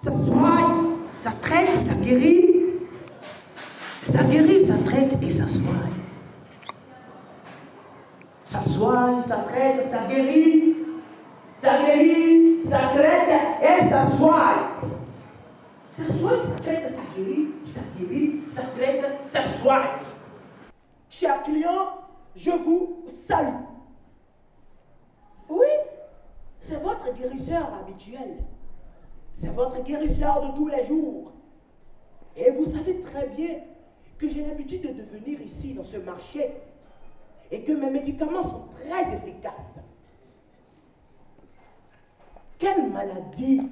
Ça soigne, ça traite, ça guérit. Ça guérit, ça traite et ça soigne. Ça soigne, ça traite, ça guérit. Ça guérit, ça traite et ça soigne. Ça soigne, ça traite, ça guérit, ça traite, ça soigne. Chers clients, je vous salue. Oui, c'est votre guérisseur habituel. C'est votre guérisseur de tous les jours. Et vous savez très bien que j'ai l'habitude de venir ici dans ce marché et que mes médicaments sont très efficaces. Quelle maladie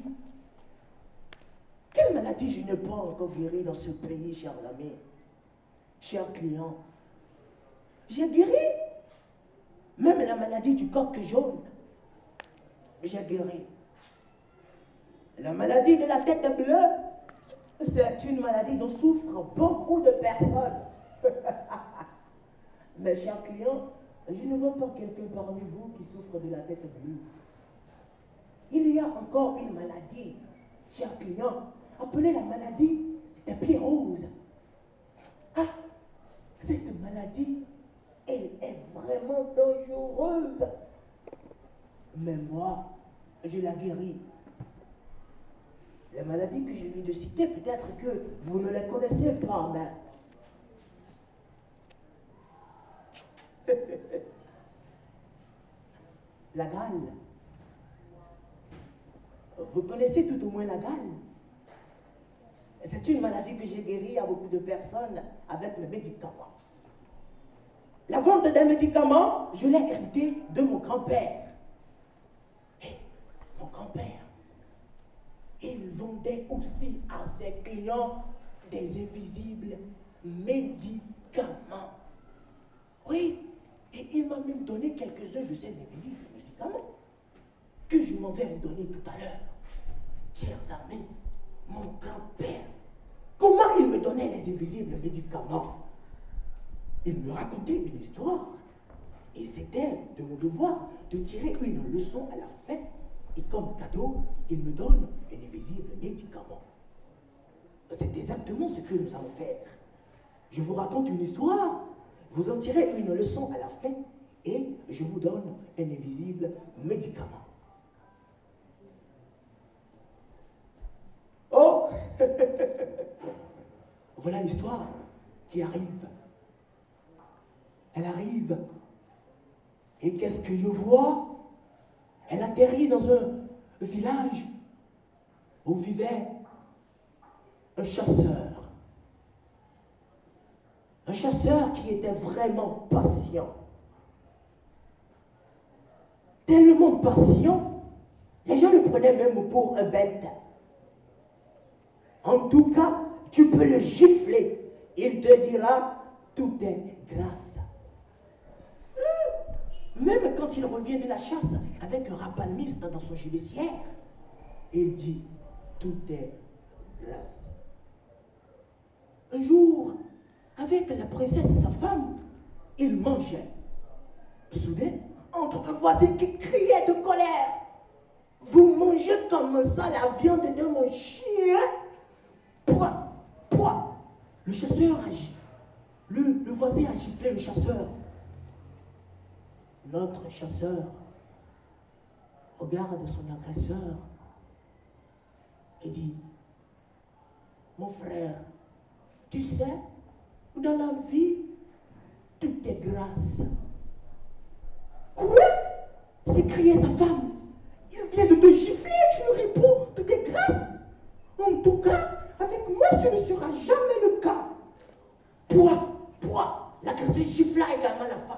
je n'ai pas encore guéri dans ce pays, chers amis, chers clients. J'ai guéri même la maladie du coq jaune. J'ai guéri. La maladie de la tête bleue, c'est une maladie dont souffrent beaucoup de personnes. Mes chers clients, je ne vois pas quelqu'un parmi vous qui souffre de la tête bleue. Il y a encore une maladie, chers clients, appelée la maladie des pieds roses. Ah, cette maladie, elle est vraiment dangereuse. Mais moi, je la guéris. Les maladies que je viens de citer, peut-être que vous ne les connaissez pas, mais... La gale. Vous connaissez tout au moins la gale. C'est une maladie que j'ai guérie à beaucoup de personnes avec mes médicaments. La vente des médicaments, je l'ai hérité de mon grand-père. Et mon grand-père, il vendait aussi à ses clients des invisibles médicaments. Oui, et il m'a même donné quelques-uns de ces invisibles médicaments que je m'en vais vous donner tout à l'heure. Chers amis, mon grand-père, comment il me donnait les invisibles médicaments? Il me racontait une histoire. Et c'était de mon devoir de tirer une leçon à la fin. Et comme cadeau, il me donne un invisible médicament. C'est exactement ce que nous allons faire. Je vous raconte une histoire, vous en tirez une leçon à la fin, et je vous donne un invisible médicament. Oh voilà l'histoire qui arrive. Elle arrive. Et qu'est-ce que je vois? Elle atterrit dans un village où vivait un chasseur. Un chasseur qui était vraiment patient. Tellement patient, les gens le prenaient même pour un bête. En tout cas, tu peux le gifler. Il te dira, tout est grâce. Même quand il revient de la chasse avec un rapalmiste dans son gibecière, il dit, tout est grâce. Un jour, avec la princesse et sa femme, il mangeait. Soudain, entre un voisin qui criait de colère, « Vous mangez comme ça la viande de mon chien ?» Pouah, pouah. Le chasseur agit. Le voisin a giflé le chasseur. Notre chasseur regarde son agresseur et dit, « Mon frère, tu sais, dans la vie, tout est grâce. » Quoi? S'écriait sa femme. « Il vient de te gifler, tu lui réponds, tout est grâce. En tout cas, avec moi, ce ne sera jamais le cas. » Pouah, pouah, l'agresseur gifla également la femme.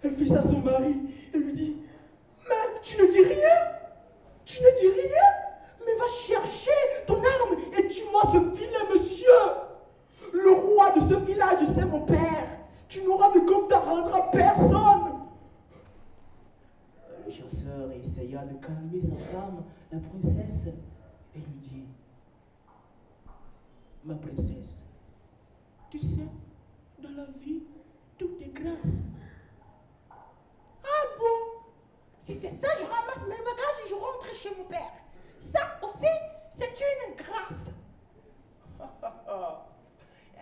Elle fait ça à son mari. Elle lui dit, « Mais tu ne dis rien? Tu ne dis rien? Mais va chercher ton arme et tue-moi ce vilain monsieur. Le roi de ce village, c'est mon père. Tu n'auras de compte à rendre à personne. » Le chasseur essaya de calmer sa femme, la princesse, et lui dit, « Ma princesse, tu sais, dans la vie, tout est grâce. » Ah bon? Si c'est ça, je ramasse mes bagages et je rentre chez mon père. Ça aussi, c'est une grâce.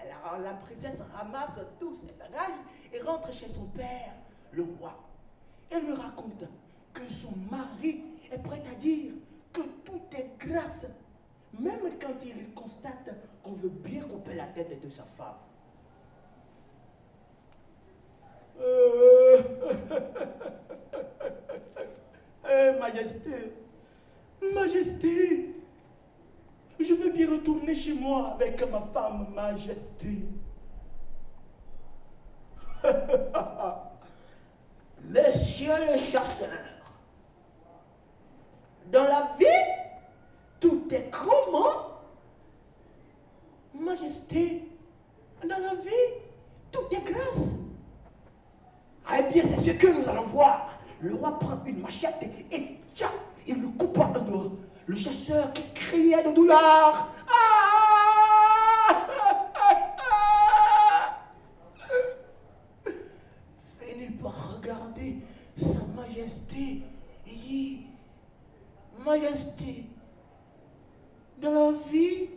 Alors, la princesse ramasse tous ses bagages et rentre chez son père, le roi. Elle lui raconte que son mari est prêt à dire que tout est grâce, même quand il constate qu'on veut bien couper la tête de sa femme. Majesté, Majesté, je veux bien retourner chez moi avec ma femme, Majesté. Monsieur le chasseur, dans la vie, tout est comment? Majesté, dans la vie, tout est grâce. Eh bien, c'est ce que nous allons voir. Le roi prend une machette et tiens, il lui coupe un doigt. Le chasseur qui criait de douleur. Finit par regarder sa majesté et dit, Majesté, dans la vie,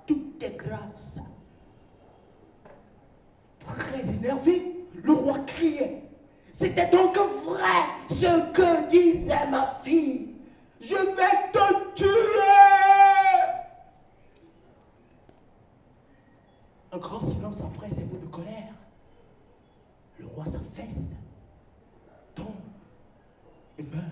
tout est grâce. Très énervé, le roi criait. C'était donc vrai ce que disait ma fille. Je vais te tuer. Un grand silence après ces mots de colère. Le roi s'affaisse, tombe et meurt.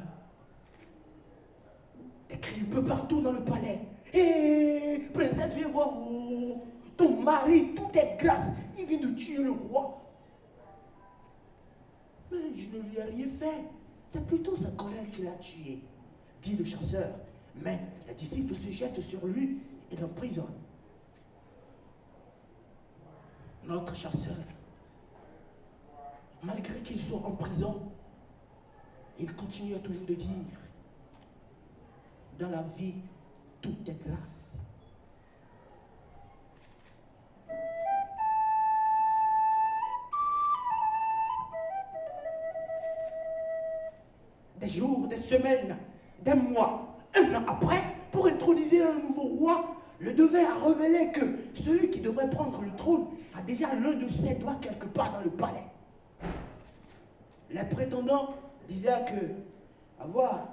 Des cris un peu partout dans le palais. Hé, princesse, viens voir où ton mari, tout est grâce. Il vient de tuer le roi. Mais je ne lui ai rien fait. C'est plutôt sa colère qui l'a tué, dit le chasseur. Mais les disciples se jettent sur lui et l'emprisonnent. Notre chasseur, malgré qu'il soit en prison, il continue toujours de dire, dans la vie, tout est grâce. Des jours, des semaines, des mois, un an après, pour introniser un nouveau roi, le devin a révélé que celui qui devrait prendre le trône a déjà l'un de ses doigts quelque part dans le palais. Les prétendants disaient que avoir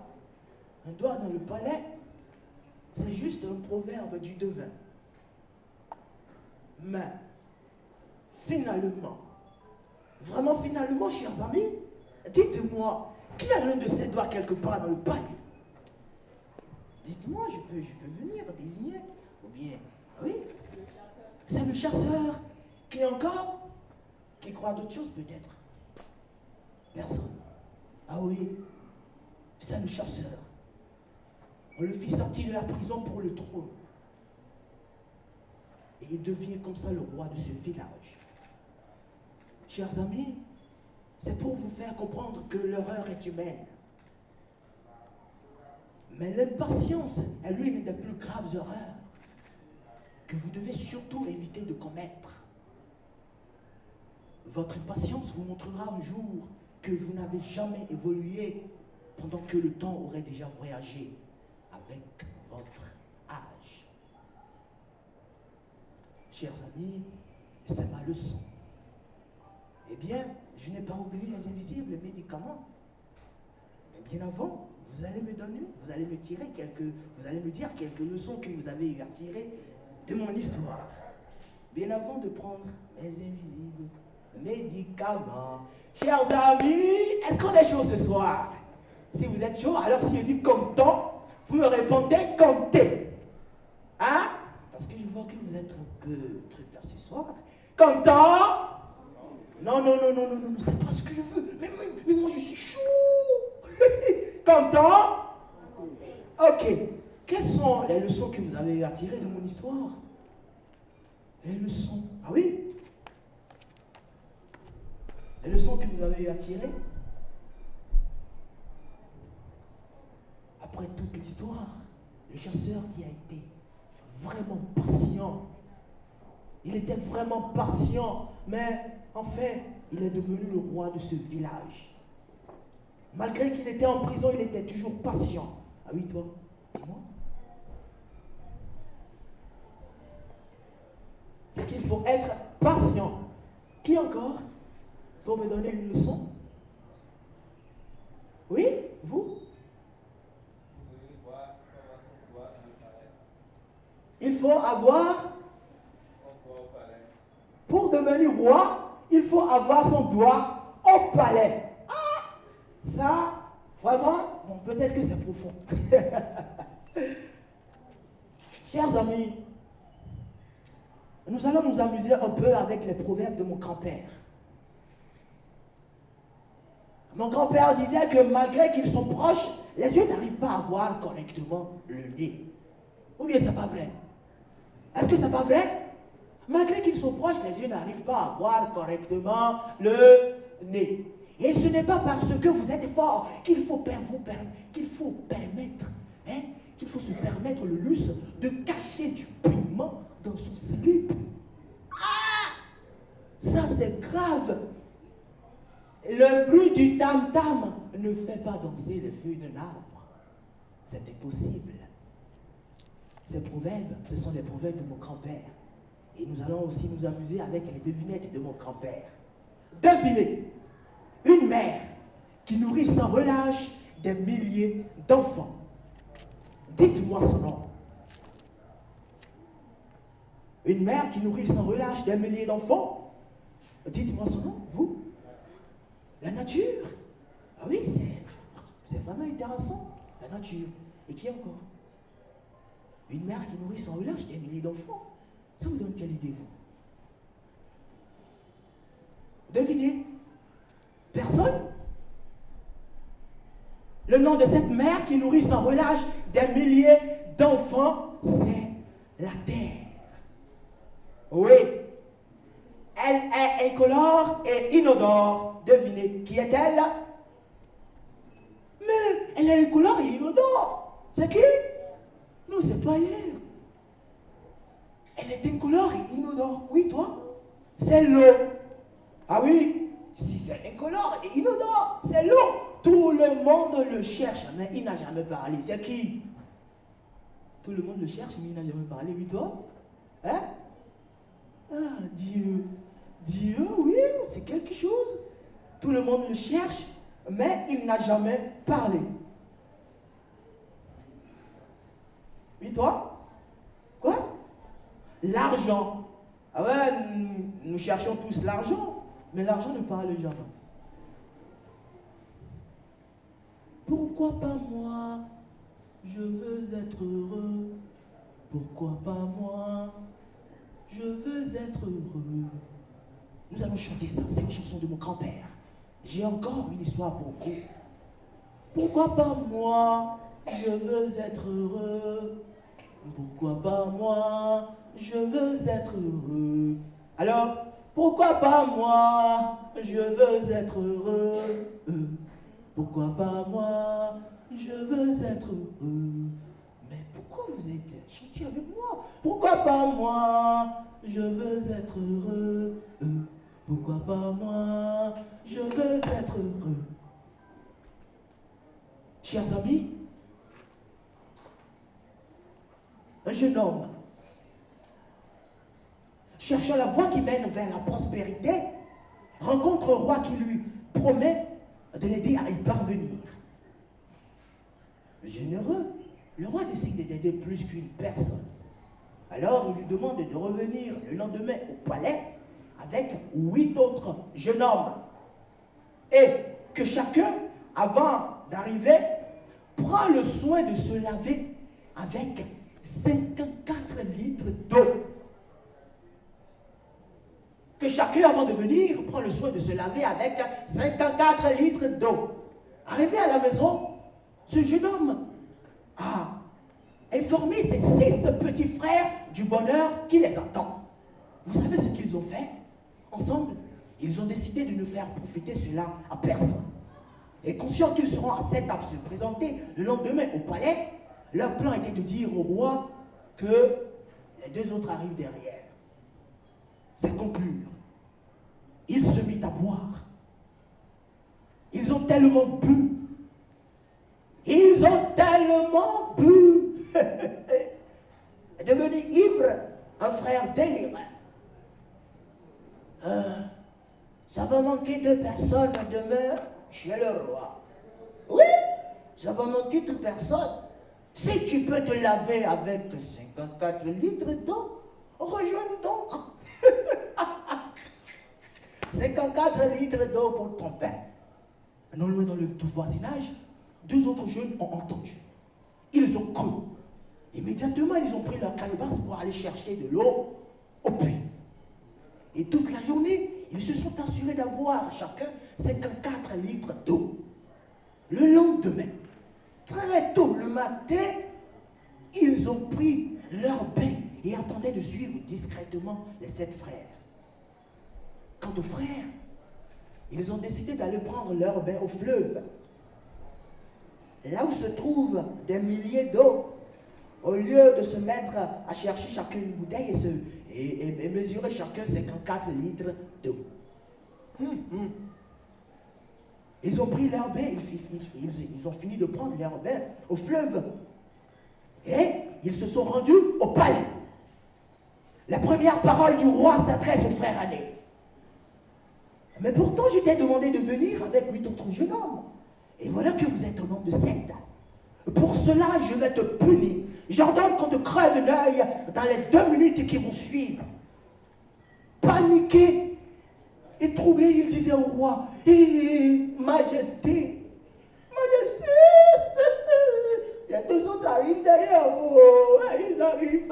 un doigt dans le palais, c'est juste un proverbe du devin. Mais, finalement, vraiment finalement, chers amis, dites-moi, qui a l'un de ses doigts quelque part dans le palais? Dites-moi, je peux venir désigner. Ou bien, oui, c'est le chasseur qui encore, qui croit d'autres choses peut-être. Personne. Ah oui, c'est le chasseur. On le fit sortir de la prison pour le trône. Et il devient comme ça le roi de ce village. Chers amis, c'est pour vous faire comprendre que l'erreur est humaine. Mais l'impatience est l'une des plus graves erreurs que vous devez surtout éviter de commettre. Votre impatience vous montrera un jour que vous n'avez jamais évolué pendant que le temps aurait déjà voyagé avec votre âge. Chers amis, c'est ma leçon. Eh bien, je n'ai pas oublié les invisibles médicaments. Mais bien avant, vous allez me dire quelques leçons que vous avez eu à tirer de mon histoire. Bien avant de prendre mes invisibles médicaments. Chers amis, est-ce qu'on est chaud ce soir? Si vous êtes chaud, alors si je dis comptant, vous me répondez comptez. Hein? Parce que je vois que vous êtes un peu truc là ce soir. Comptant? Non, c'est pas ce que je veux. Mais moi je suis chaud. Content? Ok. Quelles sont les leçons que vous avez à tirer de mon histoire? Les leçons. Ah oui? Les leçons que vous avez à tirer? Après toute l'histoire, le chasseur qui a été vraiment patient. Il était vraiment patient, mais enfin, il est devenu le roi de ce village. Malgré qu'il était en prison, il était toujours patient. Ah oui, toi, dis-moi. C'est qu'il faut être patient. Qui encore pour me donner une leçon? Oui, vous? Il faut avoir, pour devenir roi, il faut avoir son doigt au palais. Ah, ça, vraiment, bon, peut-être que c'est profond. Chers amis, nous allons nous amuser un peu avec les proverbes de mon grand-père. Mon grand-père disait que malgré qu'ils sont proches, les yeux n'arrivent pas à voir correctement le nez. Ou bien c'est pas vrai? Est-ce que c'est pas vrai? Malgré qu'ils sont proches, les yeux n'arrivent pas à voir correctement le nez. Et ce n'est pas parce que vous êtes fort qu'il faut permettre, hein, qu'il faut se permettre le luxe de cacher du piment dans son slip. Ah! Ça c'est grave. Le bruit du tam-tam ne fait pas danser les feuilles d'un arbre. C'est impossible. Ces proverbes, ce sont les proverbes de mon grand-père. Et nous allons aussi nous amuser avec les devinettes de mon grand-père. Devinez, une mère qui nourrit sans relâche des milliers d'enfants. Dites-moi son nom. Une mère qui nourrit sans relâche des milliers d'enfants. Dites-moi son nom, vous. La nature. Ah oui, c'est vraiment intéressant. La nature. Et qui encore? Une mère qui nourrit sans relâche des milliers d'enfants. Ça vous donne quelle idée, vous? Devinez. Personne? Le nom de cette mère qui nourrit sans relâche des milliers d'enfants, c'est la terre. Oui. Elle est incolore et inodore. Devinez, qui est-elle? Mais elle est incolore et inodore. C'est qui? Non, c'est pas elle. Elle est incolore et inodore. Oui, toi? C'est l'eau. Ah oui? Si c'est incolore et inodore, c'est l'eau. Tout le monde le cherche, mais il n'a jamais parlé. C'est qui? Tout le monde le cherche, mais il n'a jamais parlé. Oui, toi? Hein? Ah, Dieu. Dieu, oui, c'est quelque chose. Tout le monde le cherche, mais il n'a jamais parlé. Oui, toi? Quoi? L'argent. Ah ouais, nous cherchons tous l'argent, mais l'argent ne parle jamais. Pourquoi pas moi? Je veux être heureux. Pourquoi pas moi? Je veux être heureux. Nous allons chanter ça, c'est une chanson de mon grand-père. J'ai encore une histoire pour vous. Pourquoi pas moi? Je veux être heureux. Pourquoi pas moi? Je veux être heureux. Alors, pourquoi pas moi? Je veux être heureux. Pourquoi pas moi? Je veux être heureux. Mais pourquoi vous êtes chanté avec moi? Pourquoi pas moi? Je veux être heureux. Pourquoi pas moi? Je veux être heureux. Chers amis, un jeune homme cherchant la voie qui mène vers la prospérité rencontre un roi qui lui promet de l'aider à y parvenir. Généreux, le roi décide d'aider plus qu'une personne. Alors il lui demande de revenir le lendemain au palais avec 8 autres jeunes hommes. Et que chacun, avant d'arriver, prend le soin de se laver avec 54 litres d'eau. Que chacun, avant de venir, prend le soin de se laver avec 54 litres d'eau. Arrivé à la maison, ce jeune homme a informé ses 6 petits frères du bonheur qui les attend. Vous savez ce qu'ils ont fait? Ensemble, ils ont décidé de ne faire profiter cela à personne. Et conscients qu'ils seront à cette table se présenter le lendemain au palais, leur plan était de dire au roi que les 2 autres arrivent derrière. C'est conclure. Il se mit à boire. Ils ont tellement bu. Ils ont tellement maman, boum, est devenu ivre, un frère délirant. Ça va manquer de personnes demain chez le roi. Oui, ça va manquer de personnes. Si tu peux te laver avec 54 litres d'eau, rejoins donc. 54 litres d'eau pour ton père. Non loin dans le voisinage, 2 autres jeunes ont entendu. Ils ont cru. Immédiatement, ils ont pris leur calebasse pour aller chercher de l'eau au puits. Et toute la journée, ils se sont assurés d'avoir chacun 54 litres d'eau. Le lendemain, très tôt le matin, ils ont pris leur bain et attendaient de suivre discrètement les 7 frères. Quant aux frères, ils ont décidé d'aller prendre leur bain au fleuve, là où se trouvent des milliers d'eau, au lieu de se mettre à chercher chacun une bouteille et mesurer chacun 54 litres d'eau. Ils ont pris leur bain, ils ont fini de prendre leur bain au fleuve et ils se sont rendus au palais. La première parole du roi s'adresse au frère aîné. Mais pourtant, je t'ai demandé de venir avec 8 autres jeunes hommes. Et voilà que vous êtes au nombre de 7. Pour cela, je vais te punir. J'ordonne qu'on te crève l'œil dans les 2 minutes qui vont suivre. Paniqué et troublé, il disait au roi, Majesté, Majesté, les 2 autres arrivent derrière vous. Ils arrivent.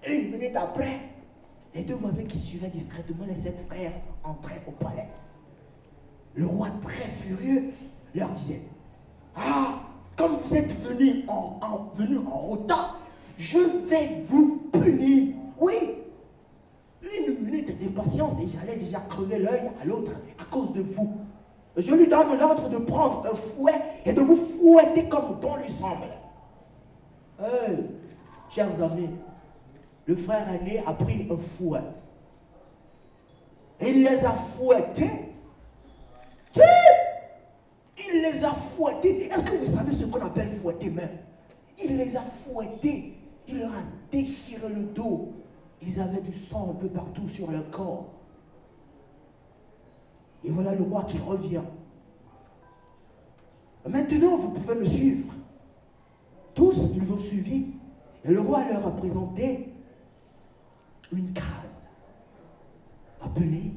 1 minute après, les 2 voisins qui suivaient discrètement les 7 frères entraient au palais. Le roi, très furieux, leur disait, comme vous êtes venus en retard, je vais vous punir. Oui, 1 minute d'impatience et j'allais déjà crever l'œil à l'autre à cause de vous. Je lui donne l'ordre de prendre un fouet et de vous fouetter comme bon lui semble. Chers amis, le frère aîné a pris un fouet. Et il les a fouettés. Il les a fouettés. Est-ce que vous savez ce qu'on appelle fouetter même? Il les a fouettés. Il leur a déchiré le dos. Ils avaient du sang un peu partout sur leur corps. Et voilà le roi qui revient. Maintenant, vous pouvez me suivre. Tous, ils l'ont suivi. Et le roi leur a présenté une case appelée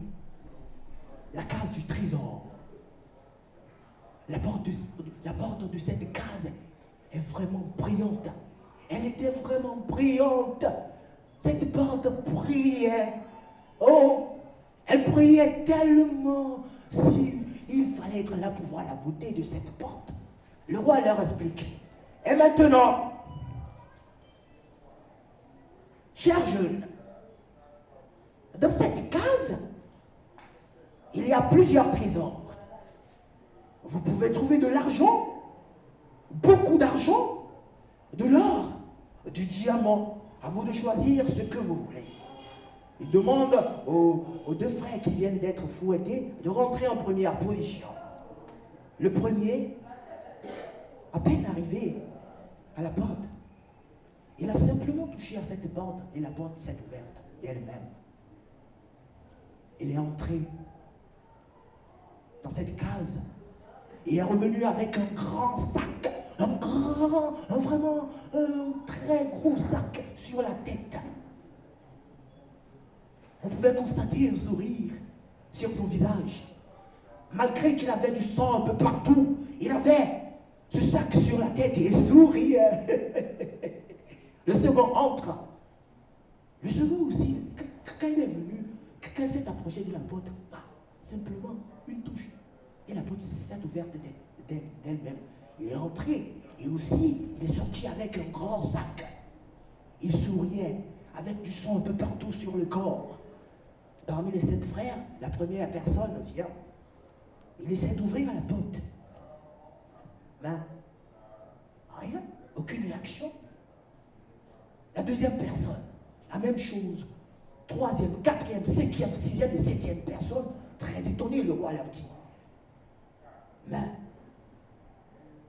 la case du trésor. La porte de cette case est vraiment brillante. Elle était vraiment brillante. Cette porte brillait. Oh, elle brillait tellement. Il fallait être là pour voir la beauté de cette porte. Le roi leur explique. Et maintenant, chers jeunes, dans cette case, il y a plusieurs trésors. Vous pouvez trouver de l'argent, beaucoup d'argent, de l'or, du diamant. À vous de choisir ce que vous voulez. Il demande aux 2 frères qui viennent d'être fouettés de rentrer en première position. Le premier, à peine arrivé à la porte, il a simplement touché à cette porte et la porte s'est ouverte d'elle-même. Il est entré dans cette case et est revenu avec un grand sac, vraiment très gros sac sur la tête. On pouvait constater un sourire sur son visage. Malgré qu'il avait du sang un peu partout, il avait ce sac sur la tête et il souriait. Le second entre. Le second aussi, quand il est venu, quand il s'est approché de la porte, simplement une touche. Et la porte s'est ouverte d'elle-même. Il est entré et aussi il est sorti avec un grand sac. Il souriait avec du sang un peu partout sur le corps. Parmi les 7 frères, la première personne vient. Il essaie d'ouvrir la porte. Mais rien, aucune réaction. La deuxième personne, la même chose. 3e, 4e, 5e, 6e et 7e personne, très étonné, le roi leur dit. Mais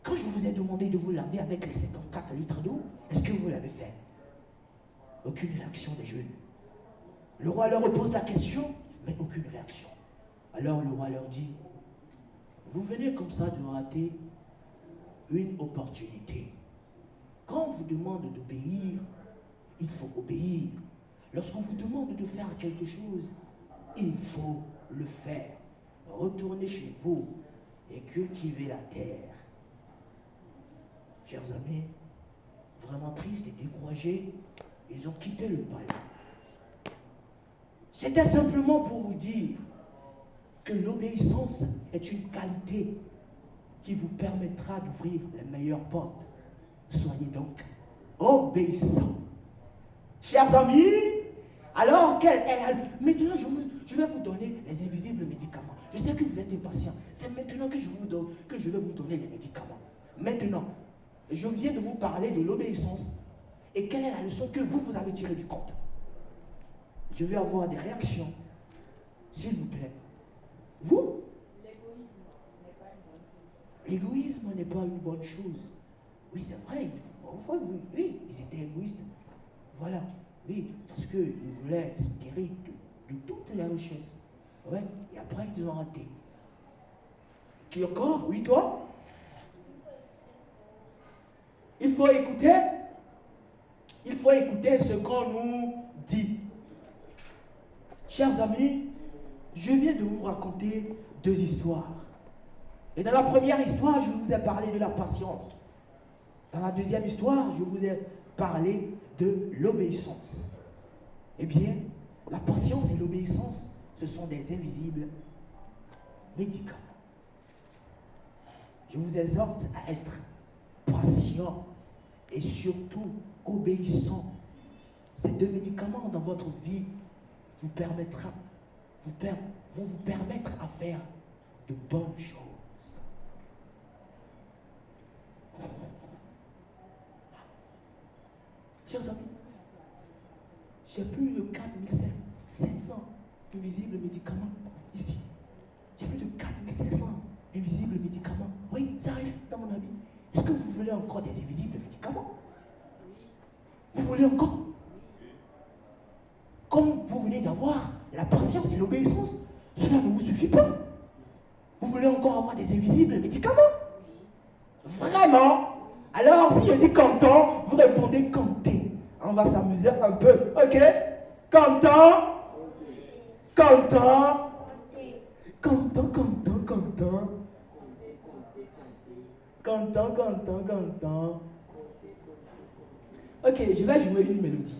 quand je vous ai demandé de vous laver avec les 54 litres d'eau, est-ce que vous l'avez fait? Aucune réaction des jeunes. Le roi leur pose la question, mais aucune réaction. Alors le roi leur dit, vous venez comme ça de rater une opportunité. Quand on vous demande d'obéir, il faut obéir. Lorsqu'on vous demande de faire quelque chose, il faut le faire. Retournez chez vous et cultivez la terre. Chers amis, vraiment tristes et découragés, ils ont quitté le palais. C'était simplement pour vous dire que l'obéissance est une qualité qui vous permettra d'ouvrir les meilleures portes. Soyez donc obéissants. Chers amis, alors maintenant je vais vous donner les invisibles médicaments. Je sais que vous êtes impatients. C'est maintenant que je vais vous donner les médicaments. Maintenant, je viens de vous parler de l'obéissance. Et quelle est la leçon que vous avez tirée du compte? Je vais avoir des réactions. S'il vous plaît. Vous? L'égoïsme n'est pas une bonne chose. Oui, c'est vrai. Oui, ils étaient égoïstes. Voilà. Oui, parce qu'ils voulaient s'acquérir de toutes les richesses. Ouais, et après, ils ont raté. Qui encore? Oui, toi? Il faut écouter ce qu'on nous dit. Chers amis, je viens de vous raconter 2 histoires. Et dans la première histoire, je vous ai parlé de la patience. Dans la deuxième histoire, je vous ai parlé de l'obéissance. Eh bien, la patience et l'obéissance, ce sont des invisibles médicaments. Je vous exhorte à être patient et surtout obéissant. Ces 2 médicaments dans votre vie vont vous permettre à faire de bonnes choses. Chers amis, j'ai plus de 4700 invisibles médicaments ici. J'ai plus de 4700 invisibles médicaments. Oui, ça reste dans mon avis. Est-ce que vous voulez encore des invisibles médicaments? Vous voulez encore? Comme vous venez d'avoir la patience et l'obéissance, cela ne vous suffit pas. Vous voulez encore avoir des invisibles médicaments? Vraiment? Alors, si je dis Canton, vous répondez Canté. On va s'amuser un peu, ok? Canton, Canton, Canton, Canton, Canton, Canton, Canton, Canton. Ok, je vais jouer une mélodie.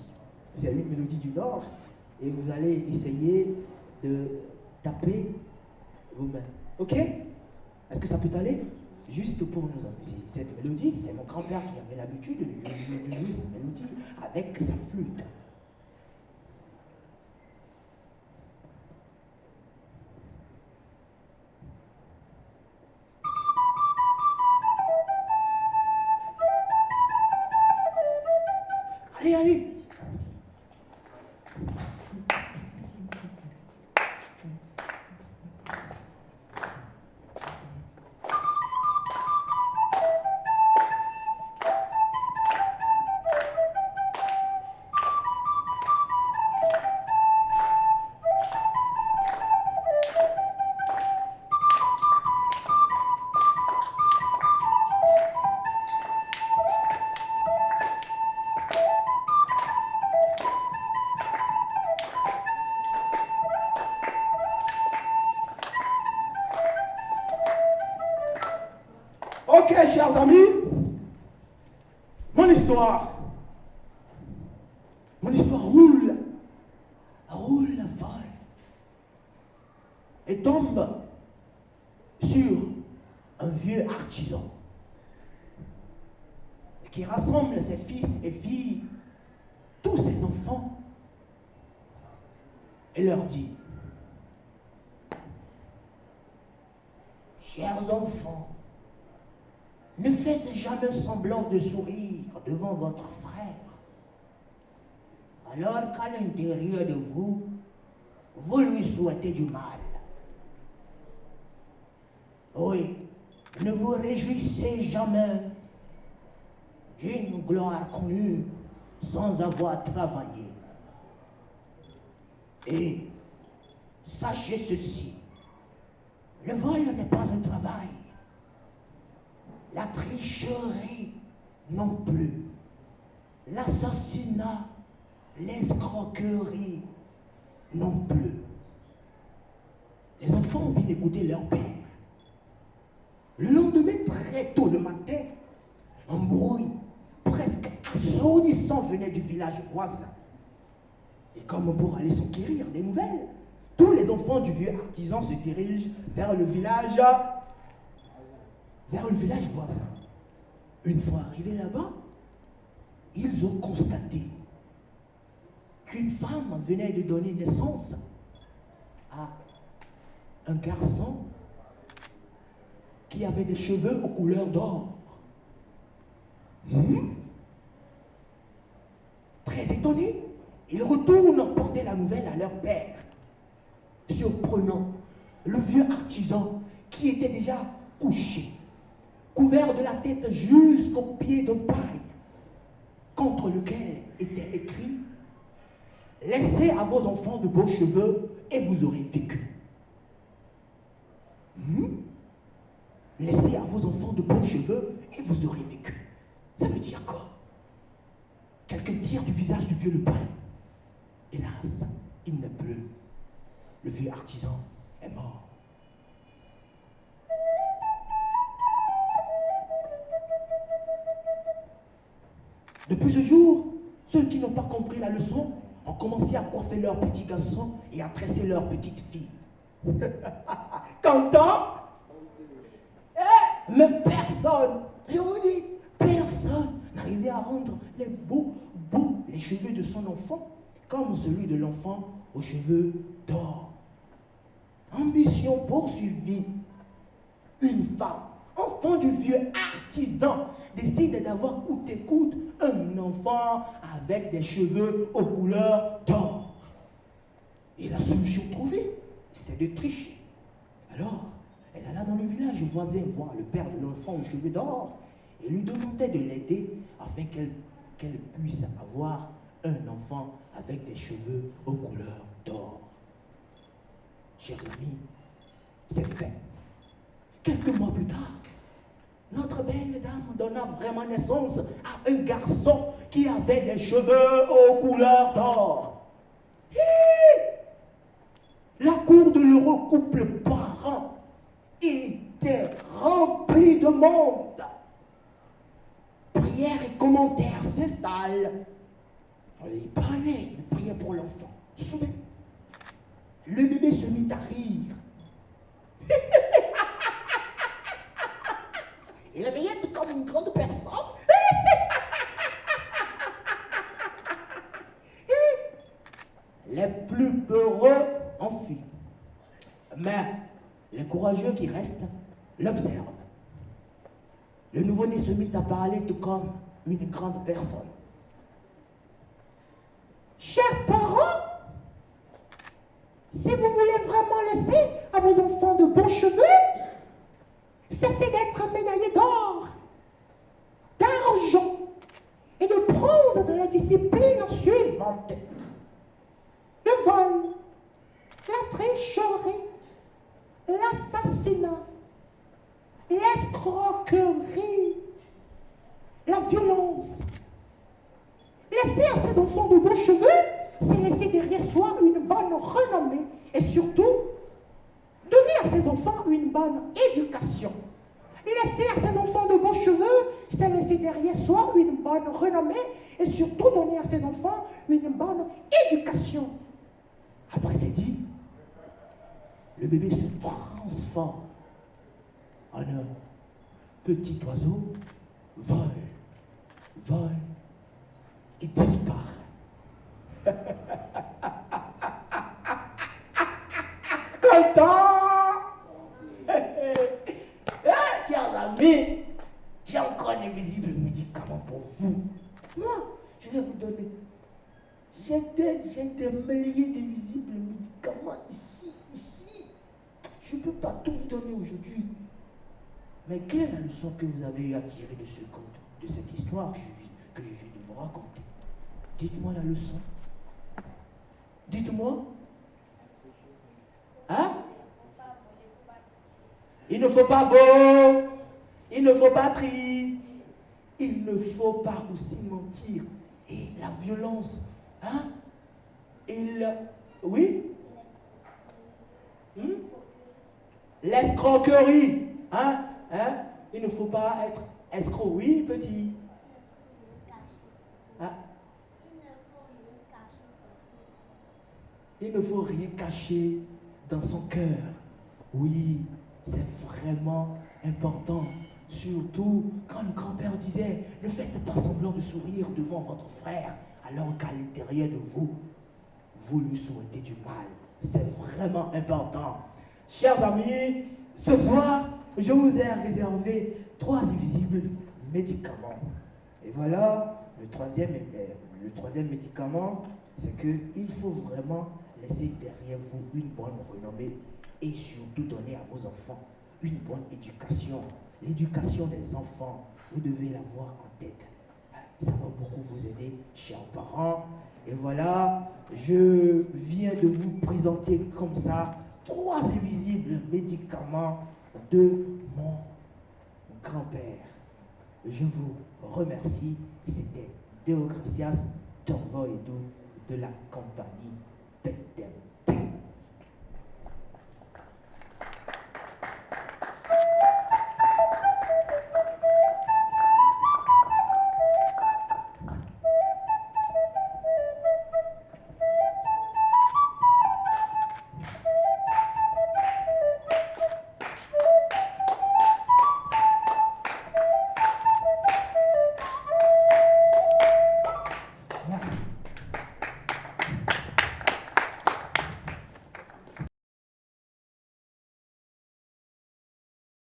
C'est une mélodie du Nord. Et vous allez essayer de taper vos mains. Ok? Est-ce que ça peut aller? Juste pour nous amuser. Cette mélodie, c'est mon grand-père qui avait l'habitude de jouer cette mélodie avec sa flûte. Allez, allez! Ok, chers amis, mon histoire roule, vole, et tombe sur un vieux artisan qui rassemble ses fils et filles, tous ses enfants, et leur dit: chers enfants, ne faites jamais semblant de sourire devant votre frère, alors qu'à l'intérieur de vous, vous lui souhaitez du mal. Oui, ne vous réjouissez jamais d'une gloire connue sans avoir travaillé. Et sachez ceci, le vol n'est pas un travail, la tricherie non plus, l'assassinat, l'escroquerie non plus. Les enfants ont bien écouté leur père. Le lendemain, très tôt le matin, un bruit presque assourdissant venait du village voisin. Et comme pour aller s'enquérir des nouvelles, tous les enfants du vieux artisan se dirigent vers le village voisin. Une fois arrivés là-bas, ils ont constaté qu'une femme venait de donner naissance à un garçon qui avait des cheveux aux couleurs d'or. Très étonnés, ils retournent porter la nouvelle à leur père. Surprenant, le vieux artisan, qui était déjà couché, couvert de la tête jusqu'aux pieds de paille, contre lequel était écrit « Laissez à vos enfants de beaux cheveux et vous aurez vécu. » Laissez à vos enfants de beaux cheveux et vous aurez vécu. Ça veut dire quoi? Quelqu'un tire du visage du vieux le pain. Hélas, il n'est plus. Le vieux artisan est mort. Depuis ce jour, ceux qui n'ont pas compris la leçon ont commencé à coiffer leurs petits garçons et à tresser leurs petites filles. Content? Mais personne, je vous dis, personne n'arrivait à rendre beaux les cheveux de son enfant comme celui de l'enfant aux cheveux d'or. Ambition poursuivie, une femme, enfant du vieux artisan, décide d'avoir coûte et coûte un enfant avec des cheveux aux couleurs d'or. Et la solution trouvée, c'est de tricher. Alors, elle alla dans le village voisin voir le père de l'enfant aux cheveux d'or et lui demandait de l'aider afin qu'elle puisse avoir un enfant avec des cheveux aux couleurs d'or. Chers amis, c'est fait. Quelques mois plus tard, notre belle dame donna vraiment naissance à un garçon qui avait des cheveux aux couleurs d'or. La cour de l'heureux couple parent était remplie de monde. Prières et commentaires s'installent. Il parlait, il priait pour l'enfant. Soudain, le bébé se mit à rire. Il riait tout comme une grande personne. Les plus peureux en fuient. Mais les courageux qui restent l'observent. Le nouveau-né se mit à parler tout comme une grande personne. Chers parents, si vous voulez vraiment laisser à vos enfants de beaux cheveux, cessez d'être médaillés d'or, d'argent et de bronze dans la discipline suivante. Le vol, la tricherie, l'assassinat, l'escroquerie, la violence. Laisser à ses enfants de beaux cheveux, c'est laisser derrière soi une bonne renommée et surtout donner à ses enfants une bonne éducation. Laisser à ses enfants de beaux cheveux, c'est laisser derrière soi une bonne renommée et surtout donner à ses enfants une bonne éducation. Après c'est dit, le bébé se transforme en un petit oiseau, vole et disparaît. Content! Chers amis, j'ai encore des visibles médicaments pour vous. Moi, je vais vous donner. J'ai des milliers de visibles médicaments ici. Je ne peux pas tout vous donner aujourd'hui. Mais quelle est la leçon que vous avez eu à tirer de ce conte, de cette histoire que je viens de vous raconter? Dites-moi la leçon. Dites-moi. Hein? Il ne faut pas voler. Il ne faut pas trier. Il ne faut pas aussi mentir. Et la violence. Hein? Oui? L'escroquerie. Hein? Hein? Il ne faut pas être escroc. Oui, petit. Hein? Il ne faut rien cacher dans son cœur. Oui, c'est vraiment important. Surtout quand le grand-père disait, ne faites pas semblant de sourire devant votre frère, alors qu'à l'intérieur de vous, vous lui souhaitez du mal. C'est vraiment important. Chers amis, ce soir, je vous ai réservé 3 invisibles médicaments. Et voilà, le troisième médicament, c'est qu'il faut vraiment laisser derrière vous une bonne renommée et surtout donner à vos enfants une bonne éducation. L'éducation des enfants, vous devez l'avoir en tête. Ça va beaucoup vous aider, chers parents. Et voilà, je viens de vous présenter comme ça 3 invisibles médicaments de mon grand-père. Je vous remercie. C'était Deogracias Tomboido de la compagnie